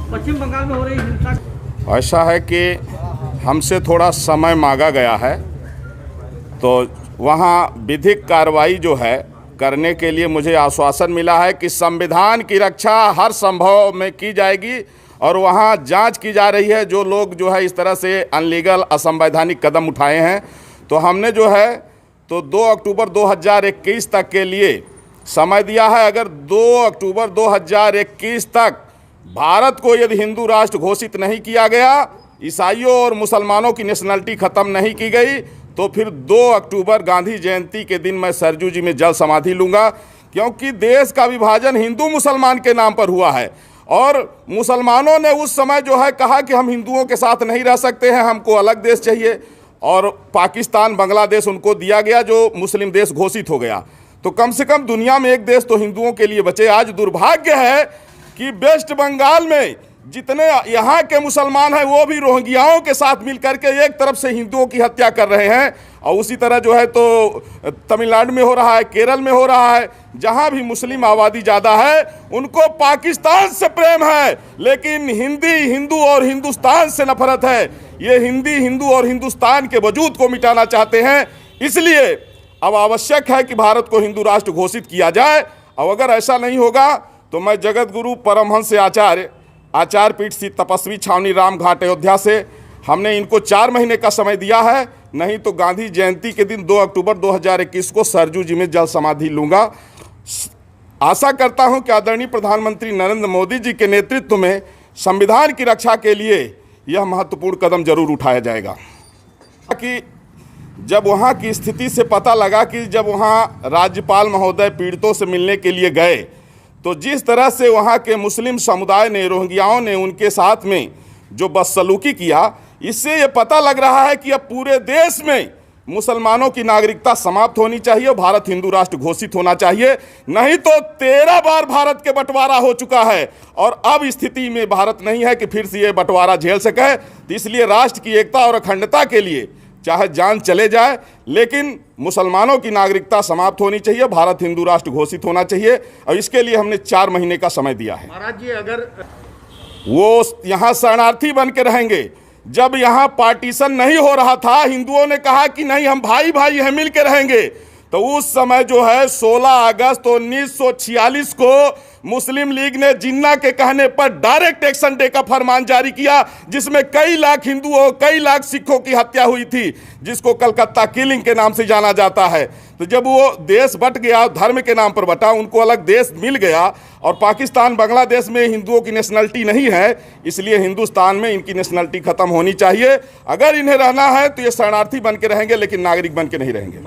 पश्चिम बंगाल में हो रही हिंसा, ऐसा है कि हमसे थोड़ा समय मांगा गया है, तो वहाँ विधिक कार्रवाई जो है करने के लिए मुझे आश्वासन मिला है कि संविधान की रक्षा हर संभव में की जाएगी और वहाँ जांच की जा रही है। जो लोग जो है इस तरह से अनलीगल असंवैधानिक कदम उठाए हैं, तो हमने जो है तो 2 अक्टूबर 2021 तक के लिए समय दिया है। अगर 2 अक्टूबर 2021 तक भारत को यदि हिंदू राष्ट्र घोषित नहीं किया गया, ईसाइयों और मुसलमानों की नेशनलिटी ख़त्म नहीं की गई, तो फिर 2 अक्टूबर गांधी जयंती के दिन मैं सरजू जी में जल समाधि लूँगा। क्योंकि देश का विभाजन हिंदू मुसलमान के नाम पर हुआ है और मुसलमानों ने उस समय जो है कहा कि हम हिंदुओं के साथ नहीं रह सकते हैं, हमको अलग देश चाहिए, और पाकिस्तान बांग्लादेश उनको दिया गया जो मुस्लिम देश घोषित हो गया। तो कम से कम दुनिया में एक देश तो हिंदुओं के लिए बचे। आज दुर्भाग्य है कि वेस्ट बंगाल में जितने यहाँ के मुसलमान हैं वो भी रोहिंग्याओं के साथ मिलकर के एक तरफ से हिंदुओं की हत्या कर रहे हैं, और उसी तरह जो है तो तमिलनाडु में हो रहा है, केरल में हो रहा है। जहाँ भी मुस्लिम आबादी ज़्यादा है उनको पाकिस्तान से प्रेम है, लेकिन हिंदू और हिंदुस्तान से नफरत है। ये हिंदू और हिंदुस्तान के वजूद को मिटाना चाहते हैं। इसलिए अब आवश्यक है कि भारत को हिंदू राष्ट्र घोषित किया जाए, और अगर ऐसा नहीं होगा तो मैं जगत गुरु परमहंस आचार्य पीठ श्री तपस्वी छावनी राम घाट अयोध्या से हमने इनको 4 महीने का समय दिया है, नहीं तो गांधी जयंती के दिन 2 अक्टूबर 2021 को सरजू जी में जल समाधि लूँगा। आशा करता हूं कि आदरणीय प्रधानमंत्री नरेंद्र मोदी जी के नेतृत्व में संविधान की रक्षा के लिए यह महत्वपूर्ण कदम जरूर उठाया जाएगा। कि जब वहाँ की स्थिति से पता लगा कि जब वहाँ राज्यपाल महोदय पीड़ितों से मिलने के लिए गए, तो जिस तरह से वहाँ के मुस्लिम समुदाय ने, रोहिंग्याओं ने उनके साथ में जो बदसलूकी किया, इससे ये पता लग रहा है कि अब पूरे देश में मुसलमानों की नागरिकता समाप्त होनी चाहिए, भारत हिंदू राष्ट्र घोषित होना चाहिए। नहीं तो 13 बार भारत के बंटवारा हो चुका है और अब स्थिति में भारत नहीं है कि फिर से ये बंटवारा झेल सके। तो इसलिए राष्ट्र की एकता और अखंडता के लिए चाहे जान चले जाए, लेकिन मुसलमानों की नागरिकता समाप्त होनी चाहिए, भारत हिंदू राष्ट्र घोषित होना चाहिए, और इसके लिए हमने 4 महीने का समय दिया है। महाराज जी, अगर वो यहाँ शरणार्थी बन के रहेंगे, जब यहाँ पार्टीशन नहीं हो रहा था, हिंदुओं ने कहा कि नहीं हम भाई भाई हैं, मिल के रहेंगे, तो उस समय जो है 16 अगस्त 1946 को मुस्लिम लीग ने जिन्ना के कहने पर डायरेक्ट एक्शन डे का फरमान जारी किया, जिसमें कई लाख हिंदुओं, कई लाख सिखों की हत्या हुई थी, जिसको कलकत्ता किलिंग के नाम से जाना जाता है। तो जब वो देश बट गया, धर्म के नाम पर बटा, उनको अलग देश मिल गया, और पाकिस्तान बांग्लादेश में हिंदुओं की नेशनलिटी नहीं है, इसलिए हिंदुस्तान में इनकी नेशनलिटी खत्म होनी चाहिए। अगर इन्हें रहना है तो ये शरणार्थी बन के रहेंगे, लेकिन नागरिक बन के नहीं रहेंगे।